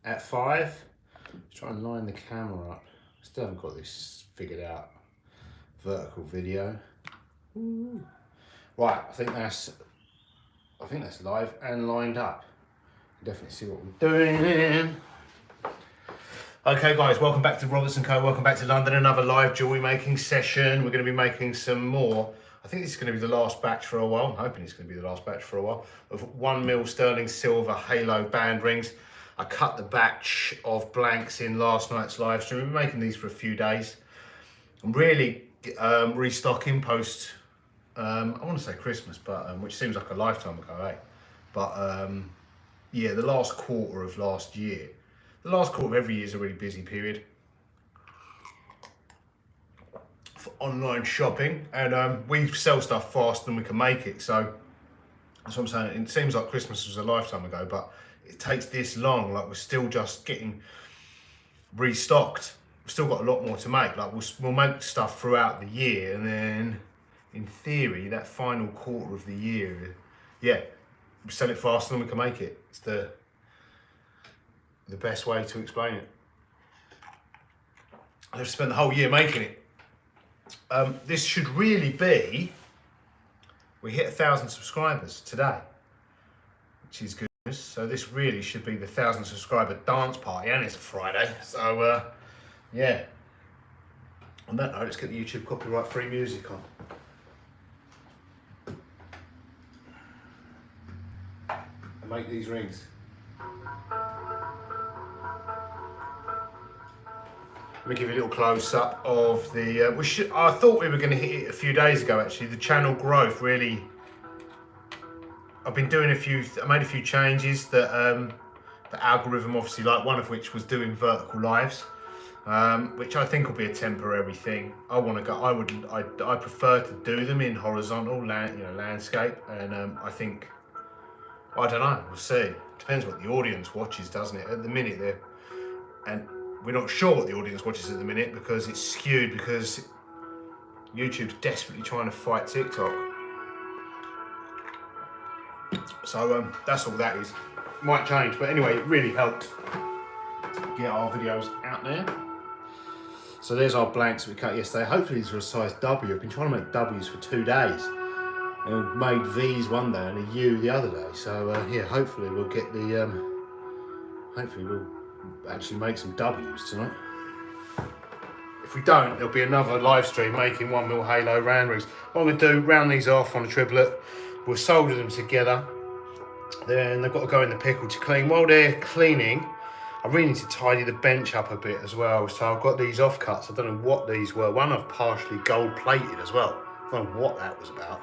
at 5. Let's try and line the camera up. Still haven't got this figured out. Vertical video. Ooh. Right, I think that's live and lined up. Definitely see what we're doing. Okay guys, welcome back to Roberts & Co. Welcome back to London. Another live jewellery making session. We're going to be making some more. I think this is going to be the last batch for a while. I'm hoping it's going to be the last batch for a while. Of 1mm sterling silver halo band rings. I cut the batch of blanks in last night's live stream. We've been making these for a few days. I'm really restocking post, I want to say Christmas, but which seems like a lifetime ago, eh? But yeah, the last quarter of last year. The last quarter of every year is a really busy period for online shopping, and we sell stuff faster than we can make it. So that's what I'm saying. It seems like Christmas was a lifetime ago, but it takes this long. Like, we're still just getting restocked. We've still got a lot more to make. Like, we'll make stuff throughout the year, and then in theory, that final quarter of the year, yeah, we sell it faster than we can make it. It's the best way to explain it. I've spent the whole year making it. This should really be, we hit 1,000 subscribers today, which is good. So this really should be the 1,000 subscriber dance party, and it's a Friday. So yeah. On that note, let's get the YouTube copyright free music on. And make these rings. Let me give you a little close up of the. I thought we were going to hit it a few days ago. Actually, the channel growth really. I've been doing I made a few changes that the algorithm obviously like. One of which was doing vertical lives, which I think will be a temporary thing. I want to go. I prefer to do them in horizontal landscape, and I think. I don't know. We'll see. Depends what the audience watches, doesn't it? At the minute, we're not sure what the audience watches at the minute because it's skewed, because YouTube's desperately trying to fight TikTok. So that's all that is. Might change, but anyway, it really helped get our videos out there. So there's our blanks we cut yesterday. Hopefully these are a size W. I've been trying to make W's for 2 days. And made V's one day and a U the other day. So yeah, hopefully we'll get the, hopefully we'll actually make some W's tonight. If we don't, there'll be another live stream making 1mm halo round rings. What I'm going to do, round these off on a triplet, we'll solder them together, then they've got to go in the pickle to clean. While they're cleaning, I really need to tidy the bench up a bit as well. So I've got these offcuts. I don't know what these were. One I've partially gold plated as well. I don't know what that was about.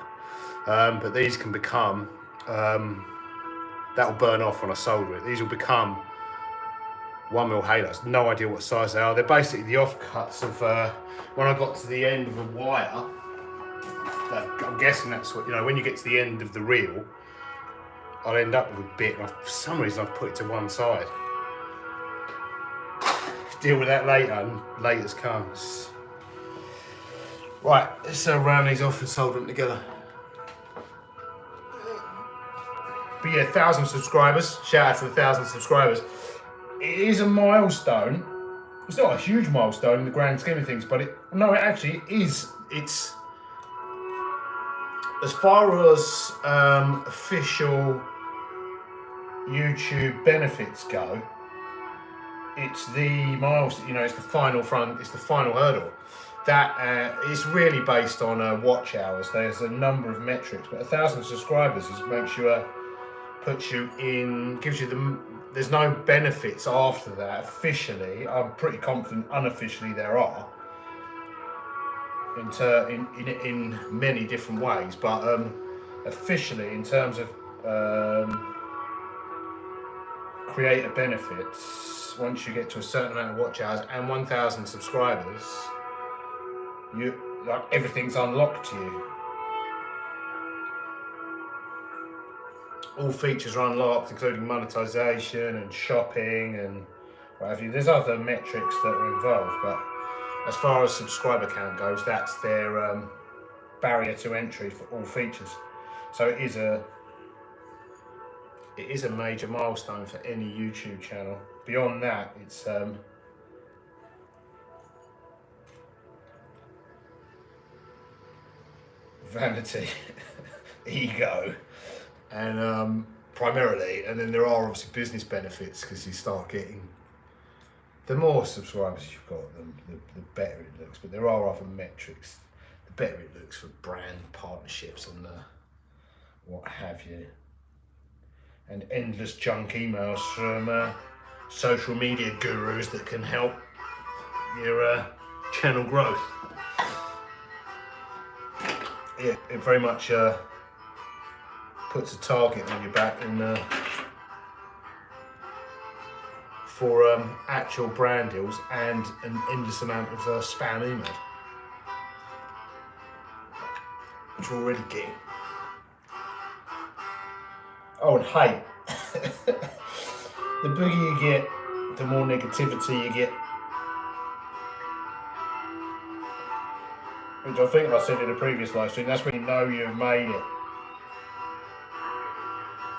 But these can become, that'll burn off when I solder it. These will become 1mm halos. No idea what size they are. They're basically the offcuts of when I got to the end of a wire. I'm guessing that's what, when you get to the end of the reel, I'll end up with a bit. And for some reason, I've put it to one side. Deal with that later, and later's comes. Right, let's round these off and solder them together. But yeah, 1,000 subscribers. Shout out to the 1,000 subscribers. It is a milestone. It's not a huge milestone in the grand scheme of things, but it actually is. It's, as far as official YouTube benefits go, it's the milestone. It's the final it's the final hurdle. That is really based on watch hours. There's a number of metrics, but 1,000 subscribers makes you puts you in, gives you there's no benefits after that officially. I'm pretty confident unofficially there are, in many different ways, but officially in terms of creator benefits, once you get to a certain amount of watch hours and 1,000 subscribers, everything's unlocked to you. All features are unlocked, including monetization and shopping and what have you. There's other metrics that are involved, but as far as subscriber count goes, that's their barrier to entry for all features. So it is a major milestone for any YouTube channel, beyond that, it's vanity, ego, and primarily, and then there are obviously business benefits, because you start getting, the more subscribers you've got, the better it looks. But there are other metrics. The better it looks for brand partnerships and what have you. And endless junk emails from social media gurus that can help your channel growth. Yeah, it very much puts a target on your back and for actual brand deals and an endless amount of spam emails, which we're already getting. Oh, and hate. The bigger you get, the more negativity you get. Which I think I said in a previous live stream, that's when you know you've made it.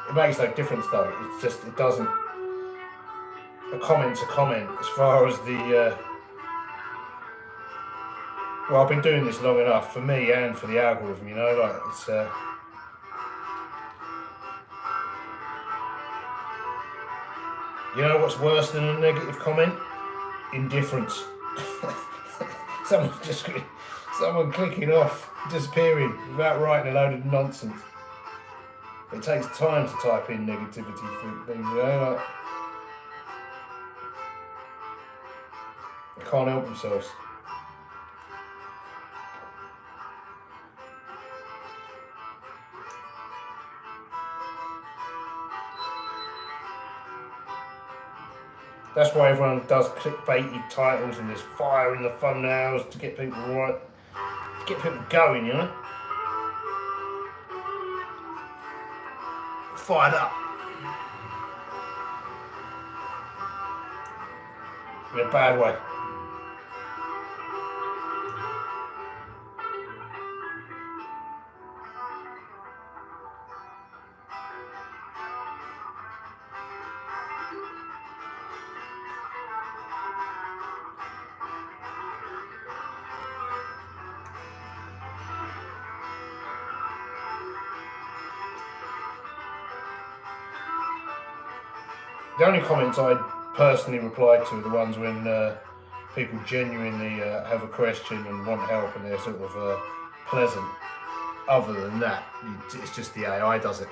It makes no difference though, it's just, it doesn't, a comment's a comment as far as the, well, I've been doing this long enough for me and for the algorithm, you know, like it's, you know what's worse than a negative comment? Indifference. Someone clicking off, disappearing without writing a load of nonsense. It takes time to type in negativity for things, you know, like, they can't help themselves. That's why everyone does clickbaity titles and there's fire in the thumbnails to get people right, to get people going, you know? Fired up. In a bad way. The only comments I personally reply to are the ones when people genuinely have a question and want help and they're sort of pleasant. Other than that, it's just the AI does it.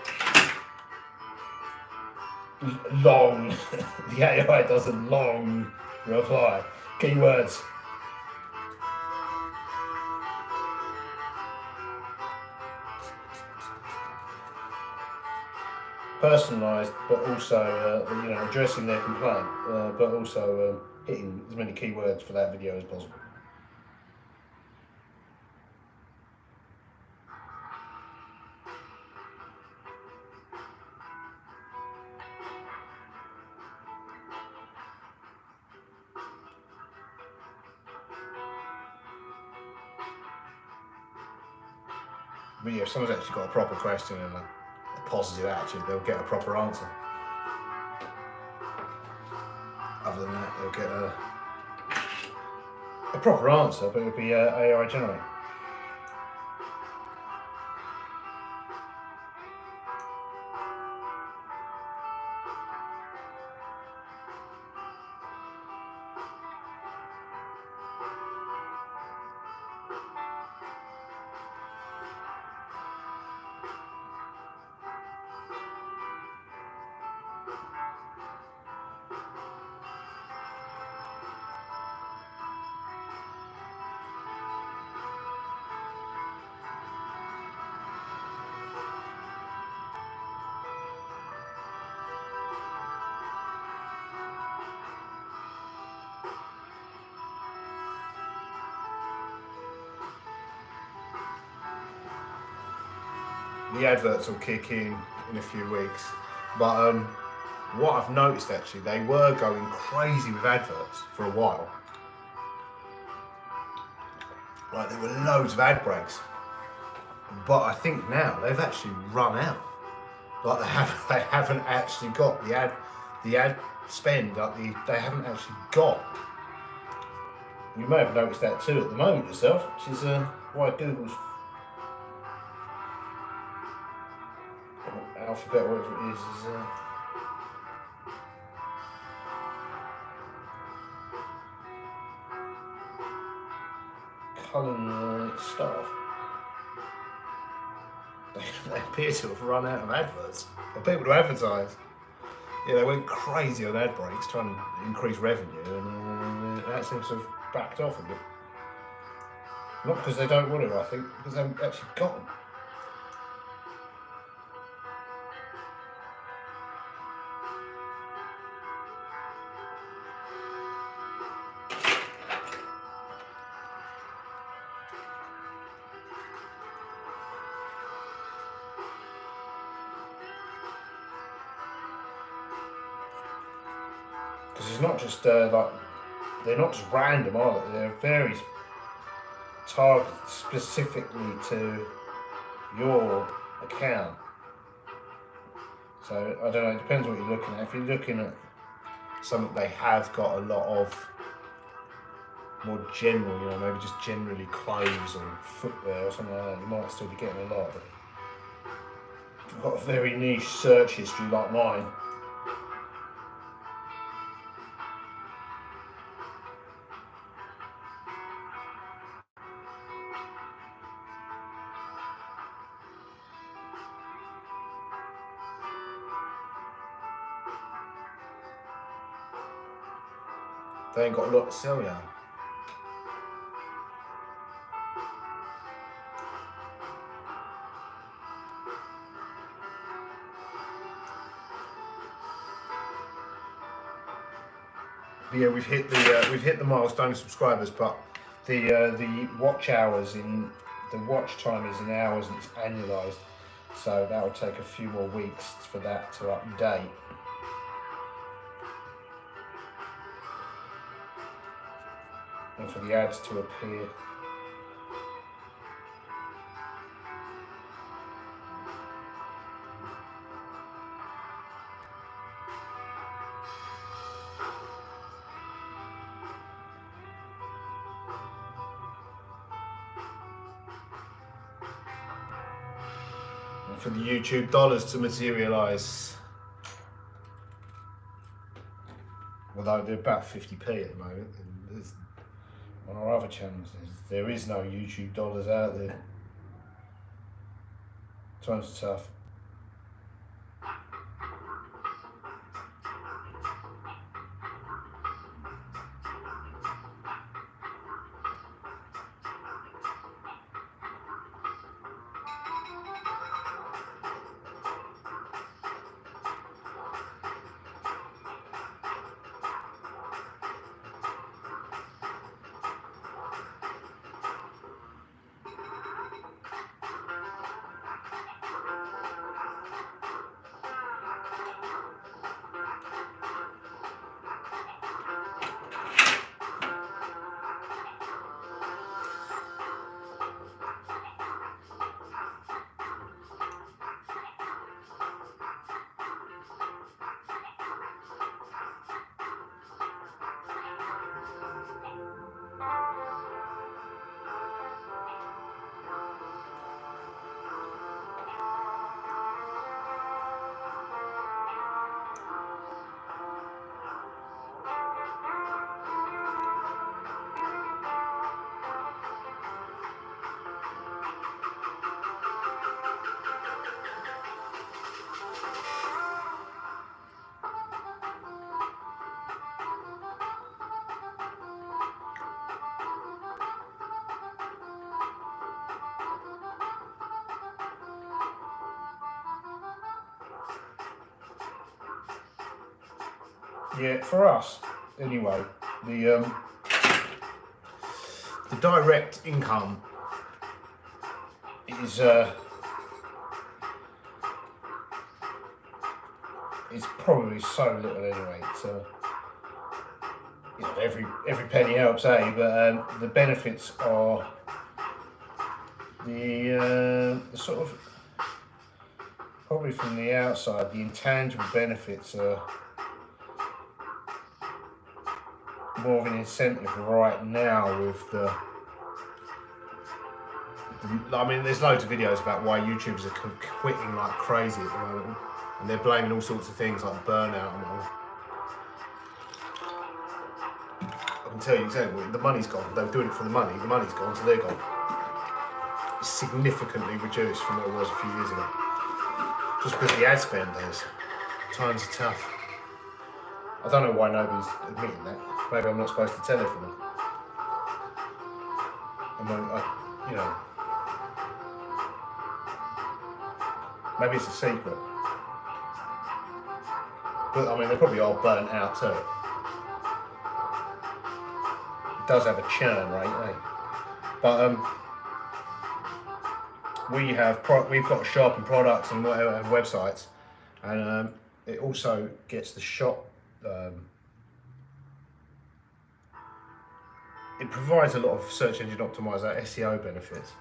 Long. The AI does a long reply. Keywords. Personalised, but also you know, addressing their complaint, but also hitting as many keywords for that video as possible. But yeah, if someone's actually got a proper question and a positive attitude, they'll get a proper answer. Other than that, they'll get a proper answer, but it'll be AI generated. The adverts will kick in a few weeks, but what I've noticed actually, they were going crazy with adverts for a while. Like there were loads of ad breaks, but I think now they've actually run out. Like they haven't actually got the ad spend like they haven't actually got. You may have noticed that too at the moment yourself, which is why Google's alphabet, whatever it is culling its staff. They appear to have run out of adverts or people to advertise. Yeah, they went crazy on ad breaks trying to increase revenue, and that seems to have backed off a bit. Not because they don't want to, I think, because they haven't actually got them. Because it's not just like, they're not just random, are they? They're very targeted specifically to your account. So I don't know, it depends what you're looking at. If you're looking at something they have got a lot of, more general, you know, maybe just generally clothes or footwear or something like that, you might still be getting a lot. But if you've got a very niche search history like mine, they ain't got a lot to sell you. But yeah, we've hit the milestone of subscribers, but the watch hours in the watch time is in hours and it's annualised, so that will take a few more weeks for that to update. And for the ads to appear. And for the YouTube dollars to materialise. Although they're about 50p at the moment. On our other channels, there is no YouTube dollars out there. Times are tough. Yeah, for us, anyway, the direct income is probably so little anyway. It's you know, every penny helps, eh? But the benefits are the sort of, probably from the outside, the intangible benefits are more of an incentive right now with the I mean, there's loads of videos about why YouTubers are quitting like crazy at the moment, and they're blaming all sorts of things like burnout and all. I can tell you exactly, the money's gone. They're doing it for the money. The money's gone, so they're gone. It's significantly reduced from what it was a few years ago. Just because the ad spend is. Times are tough. I don't know why nobody's admitting that. Maybe I'm not supposed to tell everyone. You know, maybe it's a secret. But I mean, they probably are burnt out too. It does have a churn rate, eh? But we've got sharpened products and whatever, and websites, and it also gets the shop. It provides a lot of search engine optimizer SEO benefits.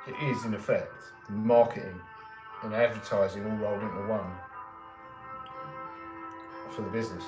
It is, in effect, marketing and advertising all rolled into one for the business.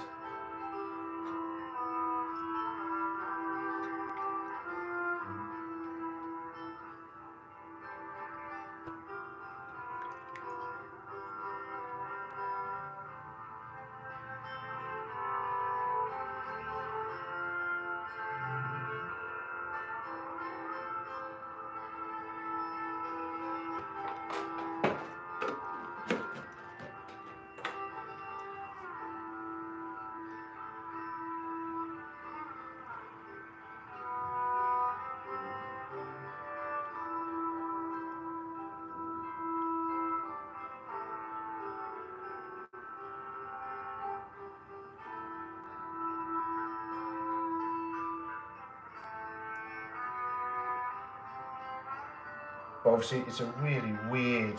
But obviously, it's a really weird,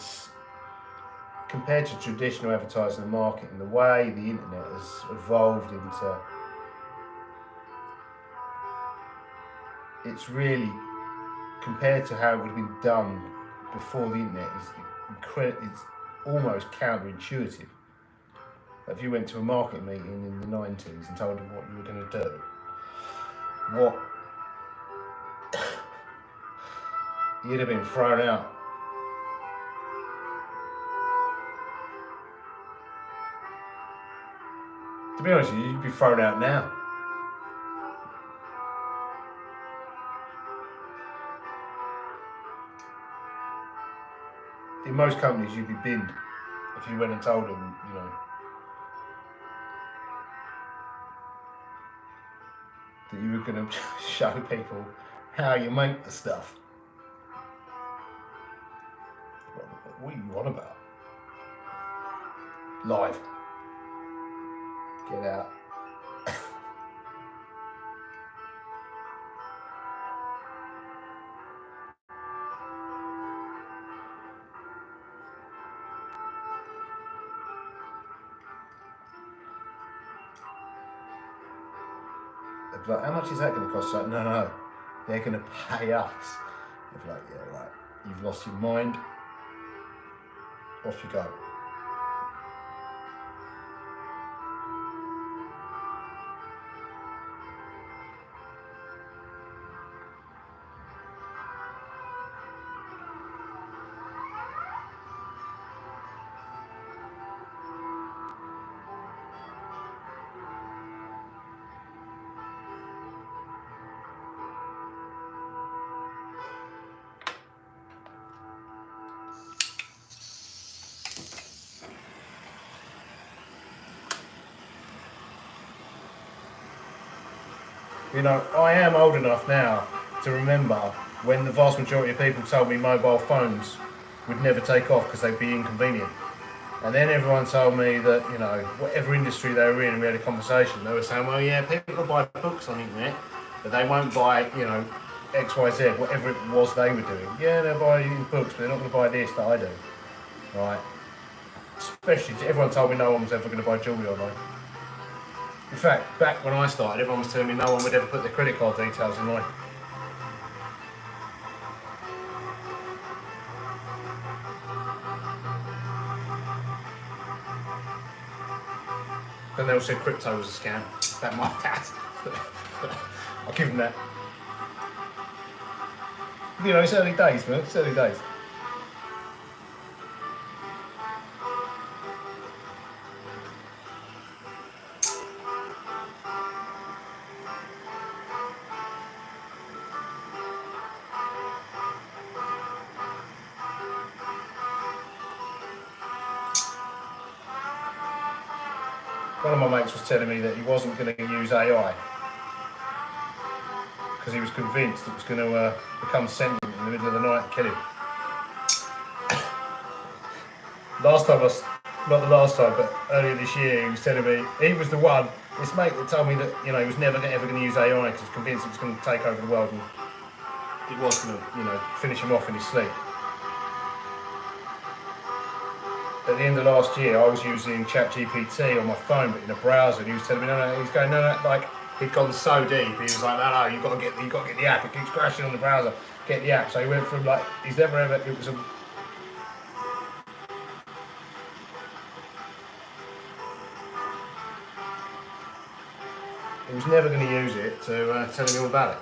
compared to traditional advertising and marketing, the way the internet has evolved into, it's really, compared to how it would have been done before the internet, it's almost counterintuitive. If you went to a market meeting in the 90s and told them what you were going to do, you'd have been thrown out. To be honest with you, you'd be thrown out now. In most companies, you'd be binned if you went and told them, you know, that you were going to show people how you make the stuff. What are you on about? Live. Get out. They'd be like, how much is that going to cost? Like, no, they're going to pay us. They'd be like, yeah, right, you've lost your mind. Off you go. You know, I am old enough now to remember when the vast majority of people told me mobile phones would never take off because they'd be inconvenient. And then everyone told me that, you know, whatever industry they were in, we had a conversation, they were saying, well, yeah, people will buy books on the internet, but they won't buy, you know, X, Y, Z, whatever it was they were doing. Yeah, they'll buy books, but they're not going to buy this that I do, right? Especially, everyone told me no one was ever going to buy jewellery online. In fact, back when I started, everyone was telling me no one would ever put their credit card details online. Then they all said crypto was a scam. That might have. I'll give them that. You know, it's early days, man. It's early days. One of my mates was telling me that he wasn't going to use AI because he was convinced it was going to become sentient in the middle of the night and kill him. Not the last time, but earlier this year, he was telling me, he was the one, this mate that told me that, you know, he was never ever going to use AI because he was convinced it was going to take over the world and it was going to, you know, finish him off in his sleep. At the end of last year, I was using ChatGPT on my phone, but in a browser, and he was telling me, no, he's going, no, like, he'd gone so deep, he was like, no, you've got to get the app, it keeps crashing on the browser, get the app. So he went from, like, he's never ever, it was never going to use it to tell me all about it.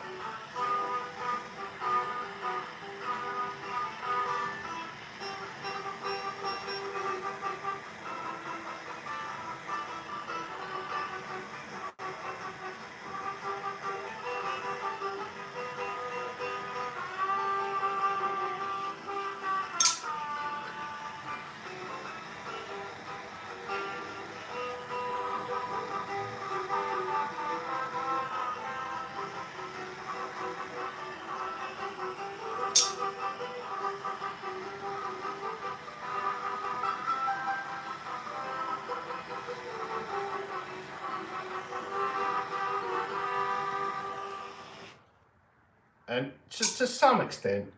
And to some extent,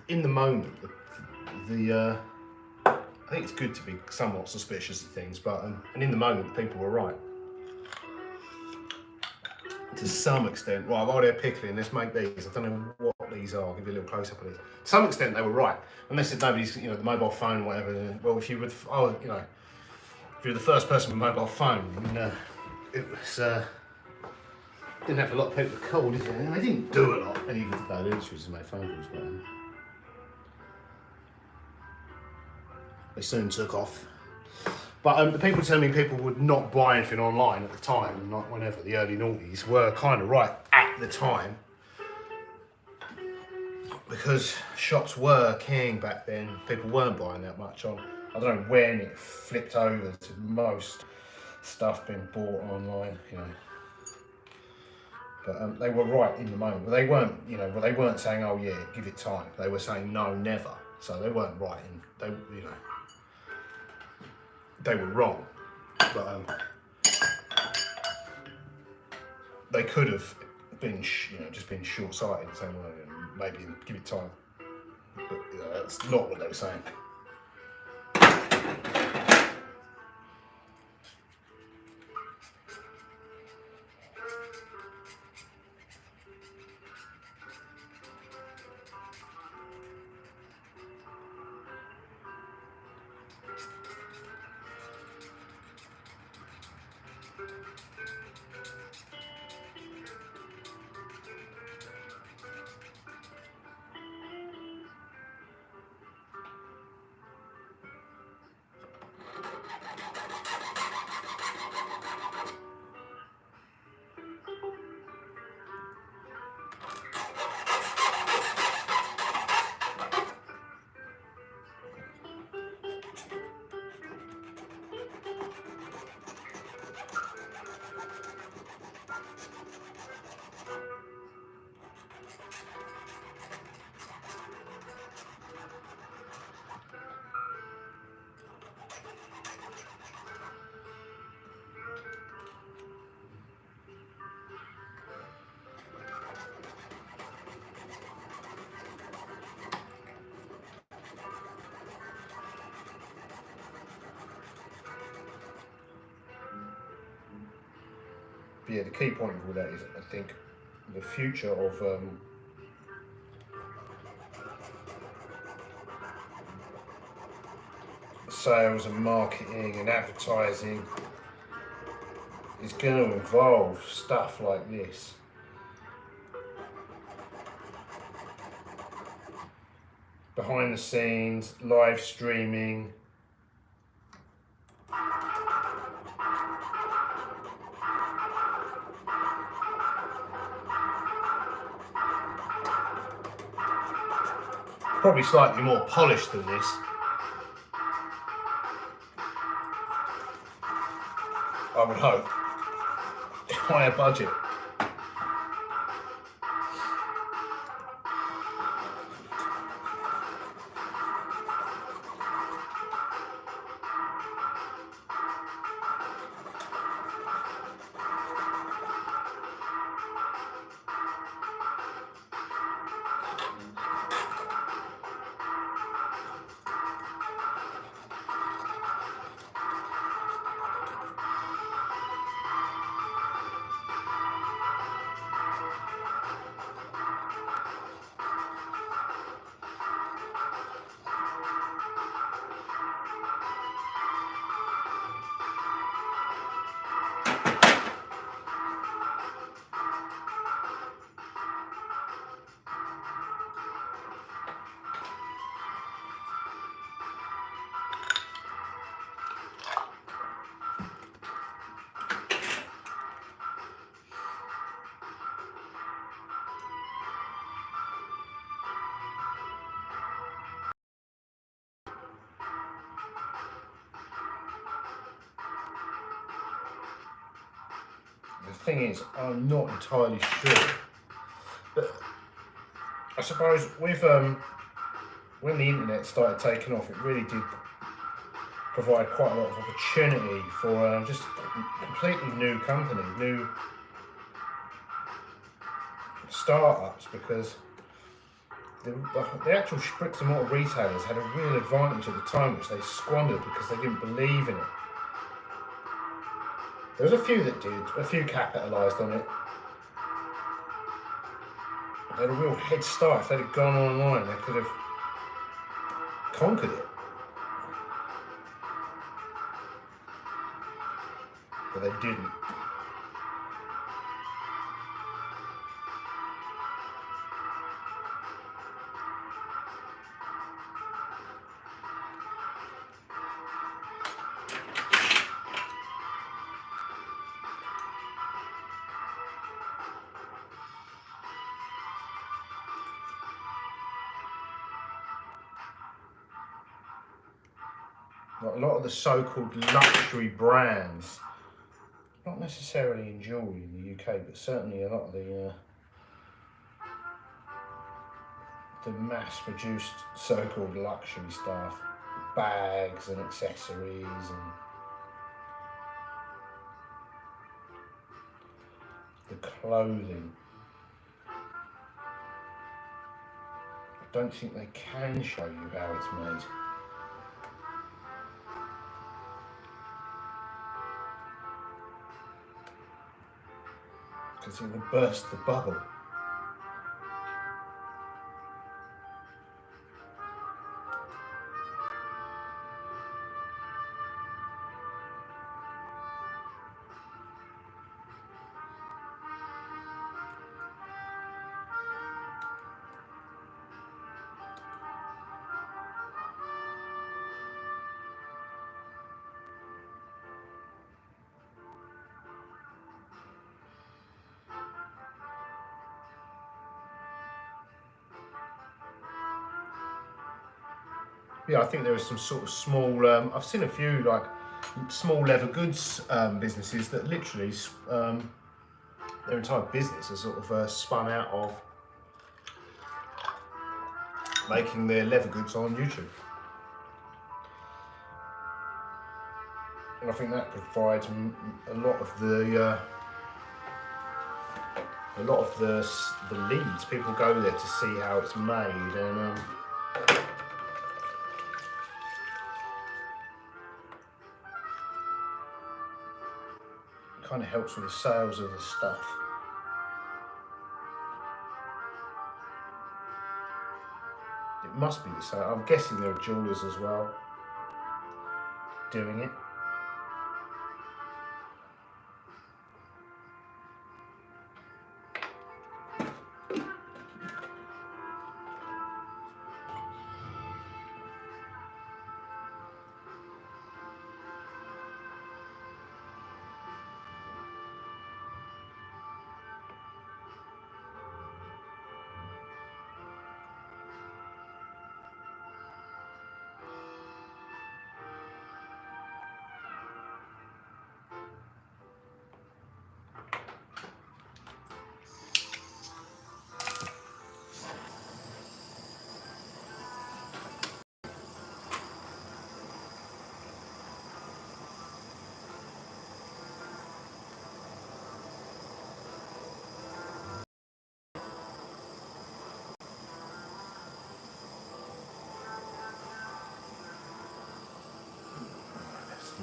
in the moment, I think it's good to be somewhat suspicious of things, but and in the moment, people were right. To some extent, right, while they're pickling, let's make these. I don't know what these are. I'll give you a little close up of these. To some extent, they were right. Unless it's nobody's, you know, the mobile phone or whatever. Well, if you would, you know, if you're the first person with a mobile phone, it was. Didn't have a lot of people called, did it? And they didn't do a lot. And even today, the industry just made phone calls, but they soon took off. But the people telling me people would not buy anything online at the time, not whenever, the early noughties, were kind of right at the time. Because shops were king back then, people weren't buying that much on. I don't know when it flipped over to most stuff being bought online, you know. But they were right in the moment. But they weren't, you know, they weren't saying, oh yeah, give it time. They were saying no, never. So they weren't right, and they, you know, they were wrong. But they could have been, you know, just been short-sighted and saying, well, maybe give it time. But you know, that's not what they were saying. But yeah, the key point of all that is, I think, the future of sales and marketing and advertising is going to involve stuff like this. Behind the scenes, live streaming. Probably slightly more polished than this. I would hope. Higher budget. The thing is, I'm not entirely sure, but I suppose with when the internet started taking off, it really did provide quite a lot of opportunity for just a completely new company, new startups, because the actual bricks and mortar retailers had a real advantage at the time, which they squandered because they didn't believe in it. There was a few that did, a few capitalised on it. They had a real head start. If they'd have gone online, they could have conquered it. But they didn't. Like a lot of the so-called luxury brands, not necessarily in jewellery in the UK, but certainly a lot of the mass-produced so-called luxury stuff, bags and accessories and the clothing. I don't think they can show you how it's made. Because it will burst the bubble. Yeah, I think there are some sort of small, I've seen a few like small leather goods businesses that literally, their entire business is sort of spun out of making their leather goods on YouTube. And I think that provides a lot of the leads. People go there to see how it's made, and kind of helps with the sales of the stuff. It must be the same. I'm guessing there are jewellers as well doing it.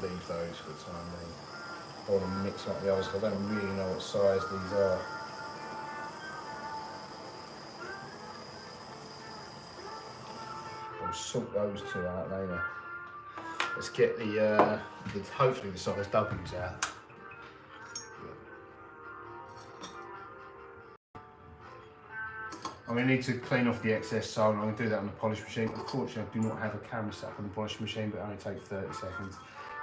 Leave those for the time being. I want to mix up the others because I don't really know what size these are. I'll sort those two out later. Let's get the hopefully the size W's out. I'm going to need to clean off the excess solder. I'm going to do that on the polish machine. Unfortunately, I do not have a camera set up on the polish machine, but it only takes 30 seconds.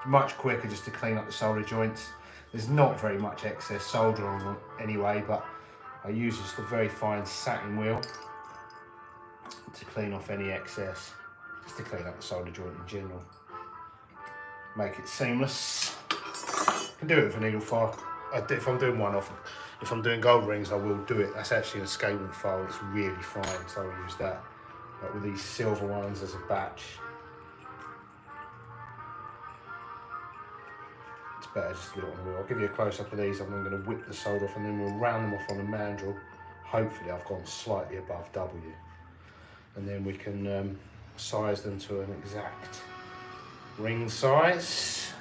Much quicker just to clean up the solder joints. There's not very much excess solder on them anyway, but I use just a very fine satin wheel to clean off any excess, just to clean up the solder joint in general. Make it seamless. I can do it with a needle file. If I'm doing one off, if I'm doing gold rings, I will do it. That's actually an escapement file. It's really fine, so I'll use that. But with these silver ones as a batch, better just to do it on the wheel. I'll give you a close up of these. I'm going to whip the solder off and then we'll round them off on a mandrel. Hopefully I've gone slightly above W. And then we can size them to an exact ring size.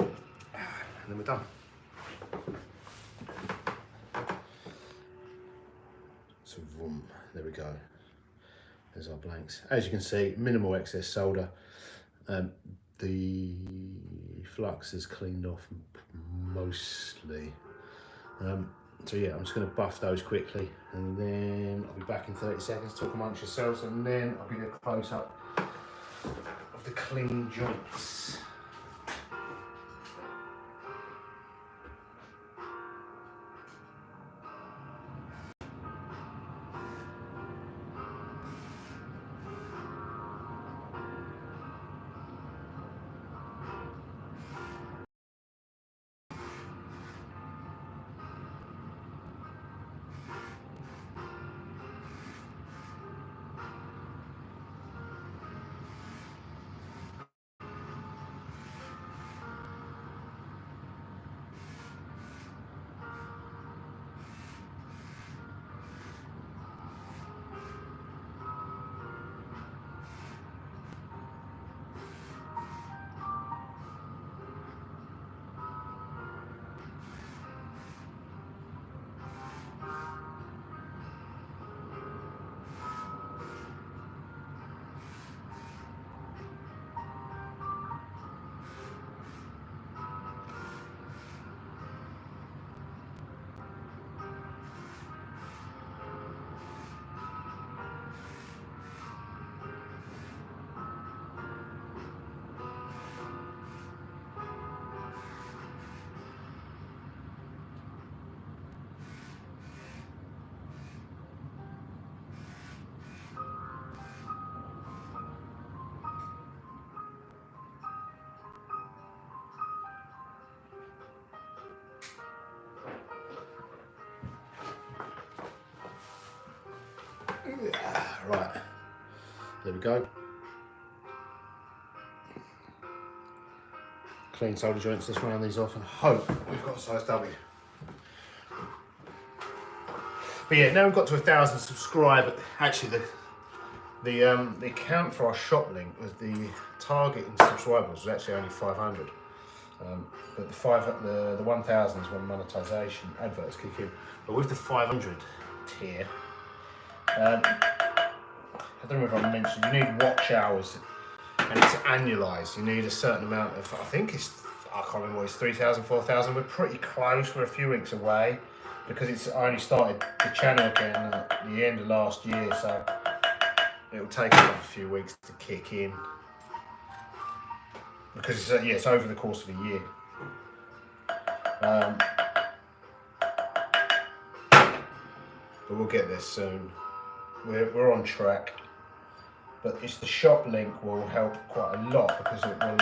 And then we're done. So boom, there we go. There's our blanks. As you can see, minimal excess solder. The flux is cleaned off mostly. So yeah, I'm just going to buff those quickly, and then I'll be back in 30 seconds. Talk amongst yourselves, and then I'll give you a close up of the clean joints. Right, there we go. Clean solder joints, let's round these off and hope we've got a size W. But yeah, now we've got to 1,000 subscribers. Actually, The account for our shop link was the target in subscribers was actually only 500. But the 1000 is when monetization adverts kick in. But with the 500 tier, I don't know if I mentioned, you need watch hours and it's annualized. You need a certain amount of, I think it's, I can't remember what it's 3,000, 4,000. We're pretty close, we're a few weeks away because I only started the channel again at the end of last year, so it'll take a few weeks to kick in because it's over the course of a year. But we'll get there soon. We're on track. But it's the shop link will help quite a lot because it will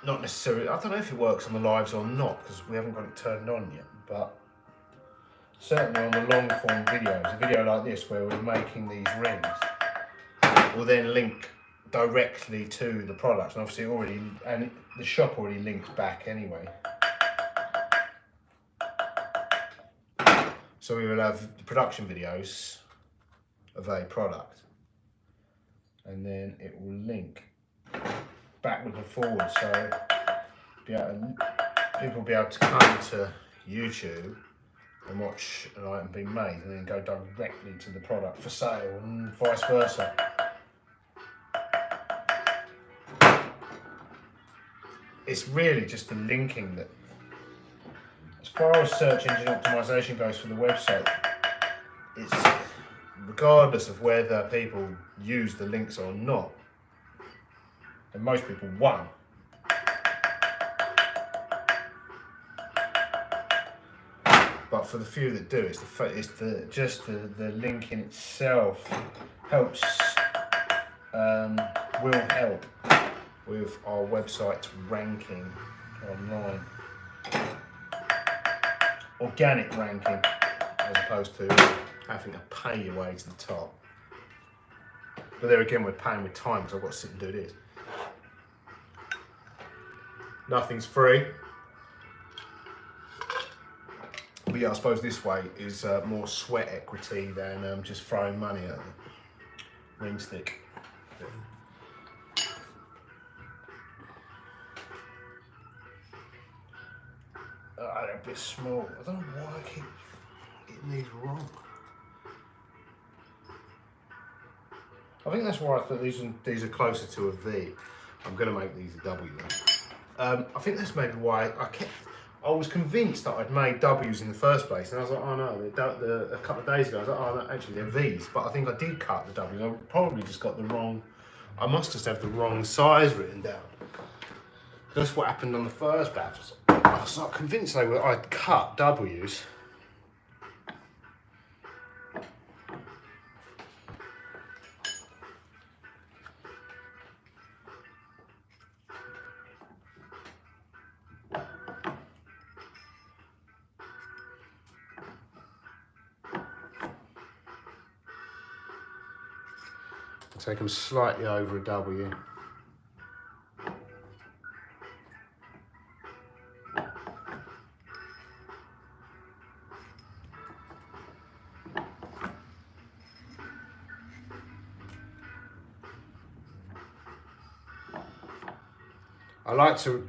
not necessarily, I don't know if it works on the lives or not because we haven't got it turned on yet, but certainly on the long form videos, a video like this where we're making these rings will then link directly to the products, and obviously the shop already links back anyway. So we will have the production videos of a product and then it will link backward and forward, so people will be able to come to YouTube and watch an item being made and then go directly to the product for sale and vice versa. It's really just the linking that, as far as search engine optimization goes for the website, it's regardless of whether people use the links or not, and most people won't. But for the few that do, the link in itself helps, will help with our website's ranking online. Organic ranking, as opposed to having to pay your way to the top. But there again, we're paying with time because I've got to sit and do this. Nothing's free. But yeah, I suppose this way is more sweat equity than just throwing money at the ring stick. They're a bit small. I don't know why I keep getting these wrong. I think that's why I thought these are closer to a V. I'm going to make these a W though. I think that's maybe why I was convinced that I'd made W's in the first place, and I was like, oh no, a couple of days ago I was like, oh no, actually they're V's, but I think I did cut the W's. I probably just got the wrong, I must just have the wrong size written down. That's what happened on the first batch. I was not convinced I'd cut W's. Take them slightly over a W.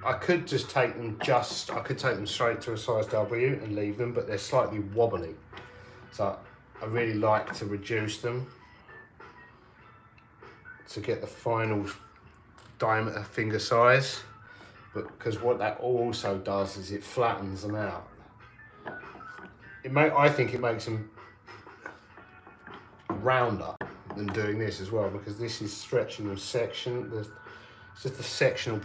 I could just take them I could take them straight to a size W and leave them, but they're slightly wobbly. So I really like to reduce them to get the final diameter finger size, but because what that also does is it flattens them out. I think it makes them rounder than doing this as well, because this is stretching the section. It's just the sectional,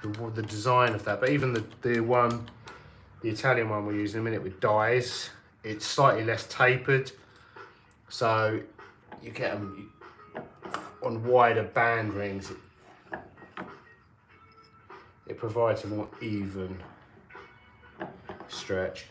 the design of that. But even the Italian one we're using in a minute with dies, it's slightly less tapered, so you get them on wider band rings. It provides a more even stretch.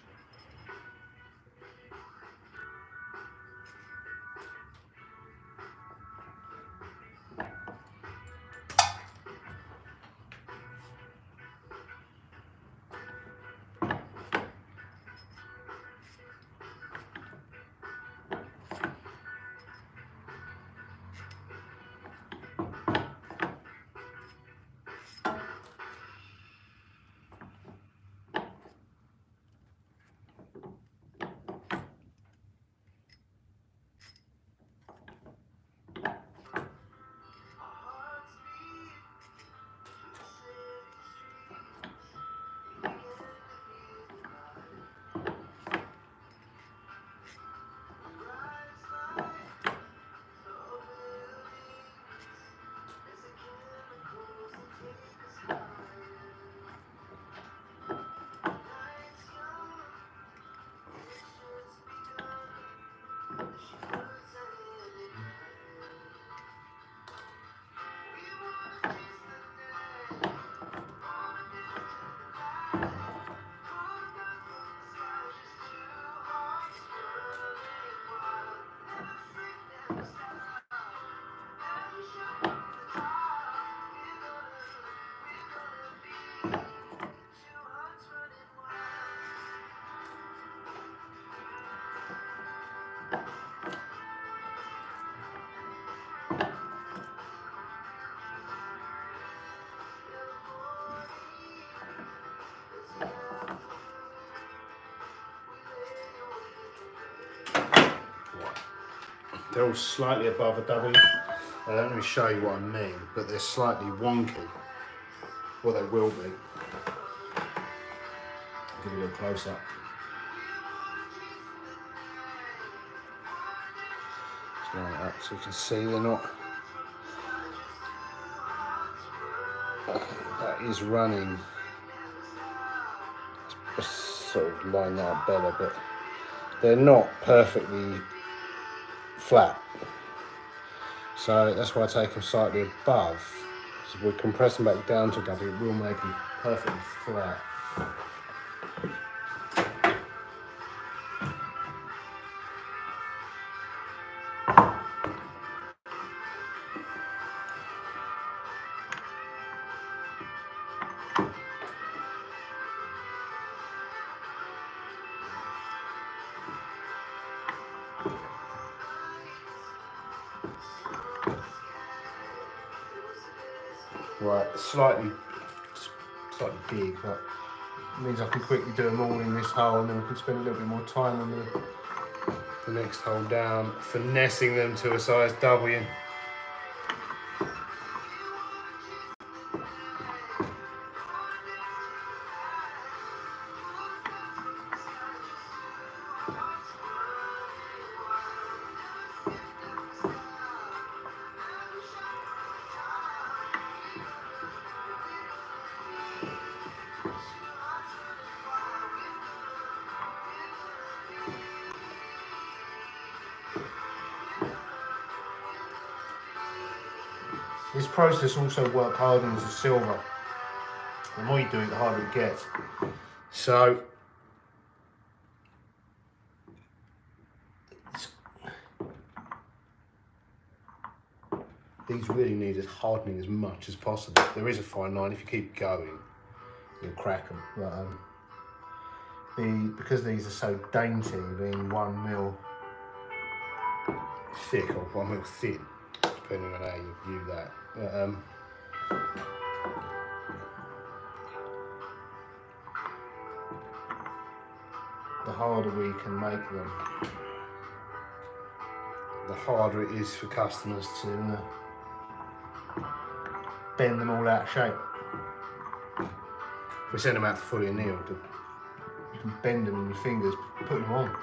They're all slightly above a W. Let me show you what I mean, but they're slightly wonky. Well, they will be. I'll give you a little close up. Just line it up so you can see they're not. That is running. Just sort of line that up better, but they're not perfectly flat. So that's why I take them slightly above. So we're compressing back down to W, it will make them perfectly flat. Right, slightly big, but it means I can quickly do them all in this hole, and then we can spend a little bit more time on the next hole down, finessing them to a size W. This process also works hardens the silver. The more you do it, the harder it gets. So these really need hardening as much as possible. There is a fine line. If you keep going, you'll crack them. But because these are so dainty, being 1 mil thick or 1 mil thin, depending on how you view that. The harder we can make them, the harder it is for customers to bend them all out of shape. If we send them out fully annealed, you can bend them in your fingers, put them on.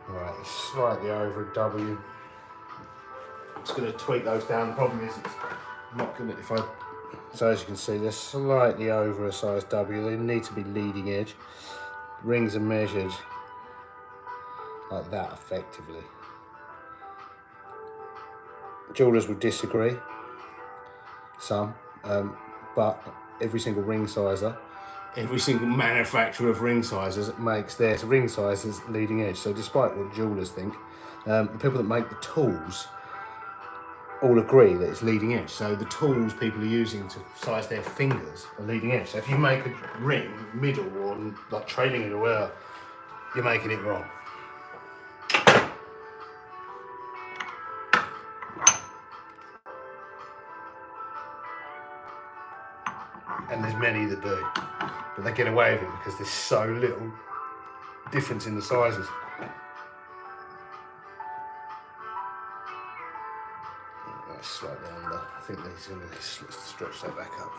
Right, it's slightly over a W. I'm just going to tweak those down. The problem is it's not going to, so as you can see, they're slightly over a size W. They need to be leading edge. Rings are measured like that effectively. Jewelers would disagree, some, but every single ring sizer, every single manufacturer of ring sizers makes their ring sizes leading edge. So despite what jewelers think, the people that make the tools all agree that it's leading edge. So the tools people are using to size their fingers are leading edge. So if you make a ring middle or like trailing it away, you're making it wrong. And there's many that do, but they get away with it because there's so little difference in the sizes. That's slightly under. I think these are going to stretch that back up.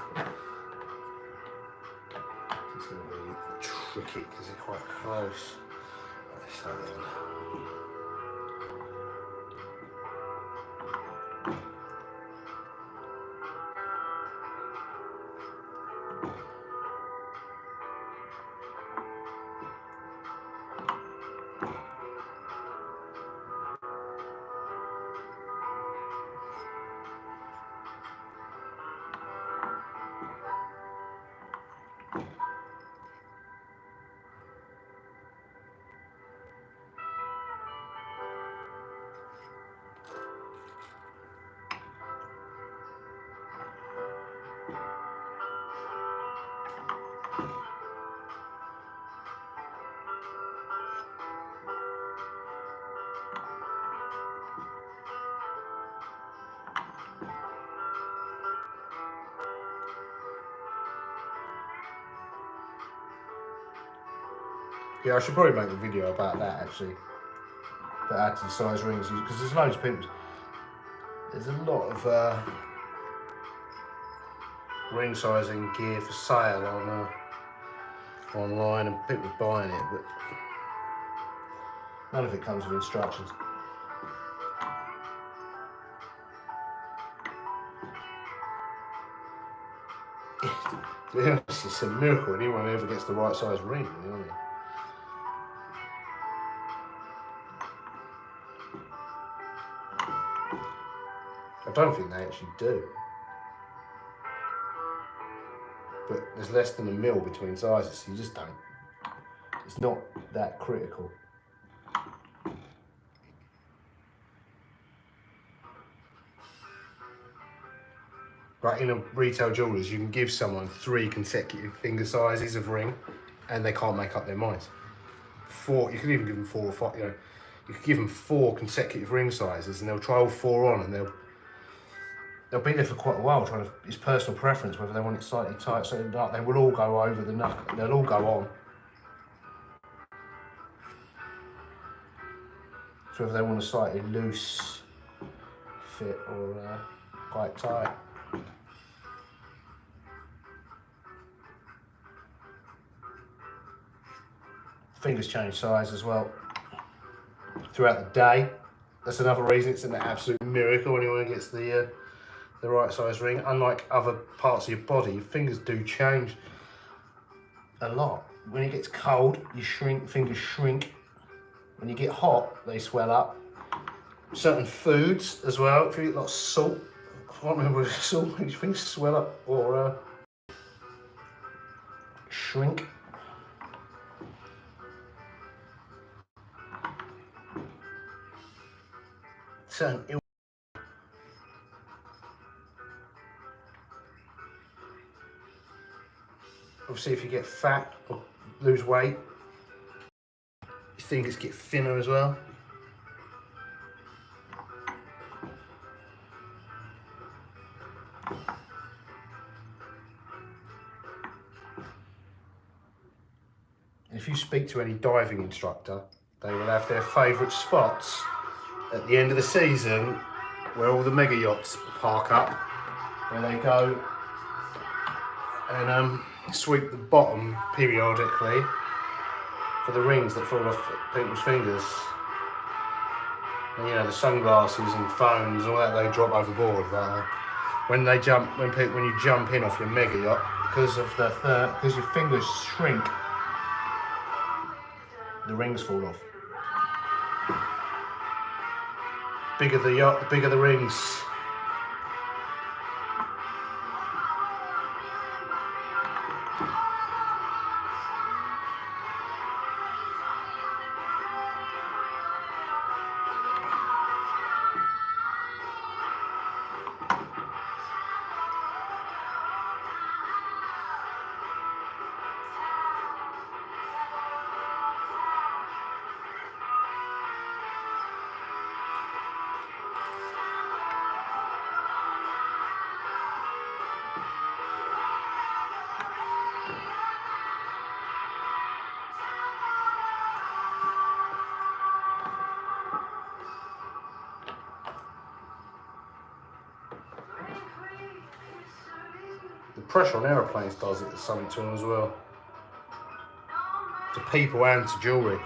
It's going to be tricky because they're quite close. Let's have it on. Yeah, I should probably make a video about that actually. About how to size rings, because there's loads of people. There's a lot of ring sizing gear for sale on online, and people buying it, but none of it comes with instructions. To be honest, it's a miracle anyone ever gets the right size ring, you know what I mean? I don't think they actually do. But there's less than a mil between sizes, so you just don't. It's not that critical. Right, in a retail jeweller's, you can give someone 3 consecutive finger sizes of ring, and they can't make up their minds. 4, you can even give them 4 or 5. You know, you could give them 4 consecutive ring sizes, and they'll try all 4 on, and they'll be there for quite a while trying to. It's personal preference whether they want it slightly tight, so they will all go over the knuckle. They'll all go on. So whether they want a slightly loose fit or quite tight. Fingers change size as well throughout the day. That's another reason it's an absolute miracle when anyone gets the right size ring. Unlike other parts of your body, your fingers do change a lot. When it gets cold, you shrink, fingers shrink. When you get hot, they swell up. Certain foods as well, if you eat a lot of salt, I can't remember if salt makes your fingers swell up or shrink. Certain obviously, if you get fat or lose weight, your fingers get thinner as well. If you speak to any diving instructor, they will have their favourite spots at the end of the season where all the mega yachts park up, where they go and sweep the bottom periodically for the rings that fall off people's fingers. And you know, the sunglasses and phones and all that, they drop overboard. But when you jump in off your mega yacht, because your fingers shrink, the rings fall off. Bigger the yacht, the bigger the rings. The pressure on aeroplanes does it something to them as well. To people and to jewellery.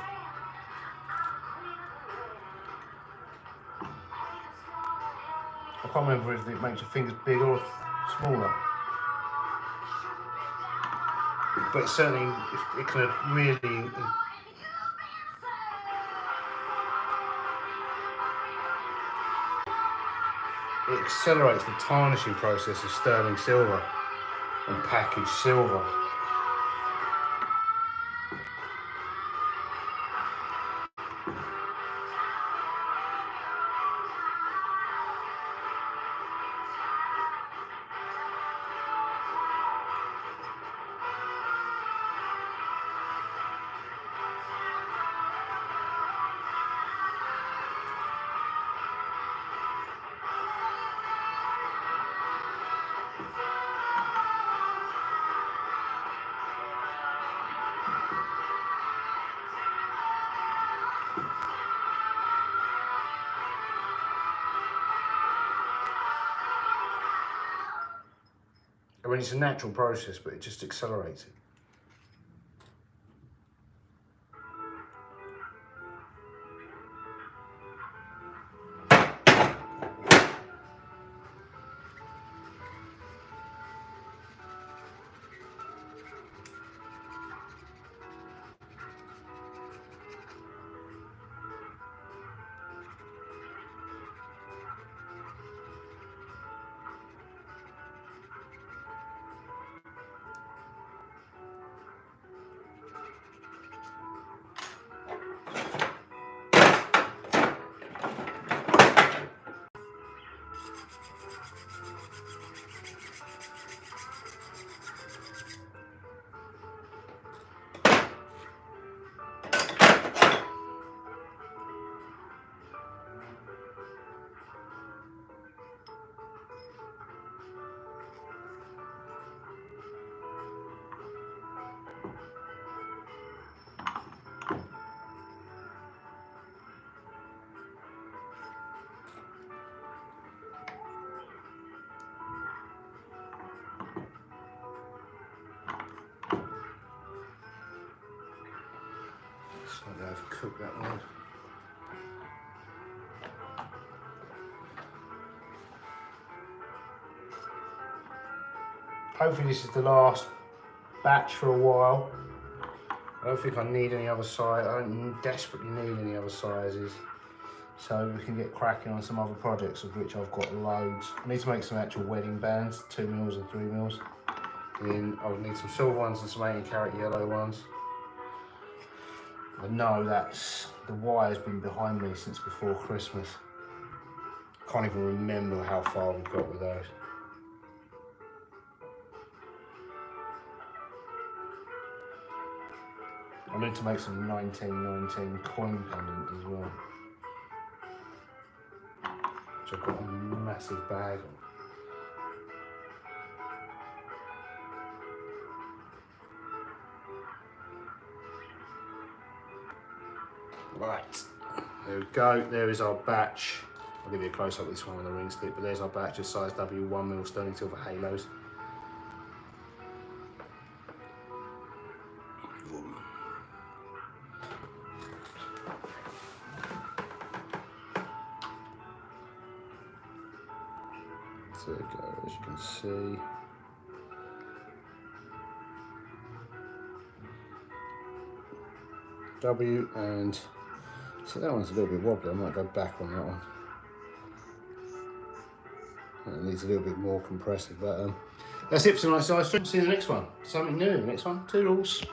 I can't remember if it makes your fingers bigger or smaller. But certainly it can really it accelerates the tarnishing process of sterling silver and packaged silver. I mean, it's a natural process, but it just accelerates it. So I've cooked that one. Hopefully this is the last batch for a while. I don't think I need any other size. I don't desperately need any other sizes. So we can get cracking on some other projects, of which I've got loads. I need to make some actual wedding bands, 2mm and 3mm. Then I'll need some silver ones and some 18-carat yellow ones. I know that's, the wire's been behind me since before Christmas. Can't even remember how far we've got with those. I need to make some 1919 coin pendant as well, which I've got a massive bag of. Right, there we go, there is our batch. I'll give you a close up of this one with a ring stick, but there's our batch of size W 1mm sterling silver halos. There we go, as you can see. W, and so that one's a little bit wobbly. I might go back on that one. It needs a little bit more compressive, but that's it for tonight's live stream. See you in the next one. Something new in the next one. Toodles.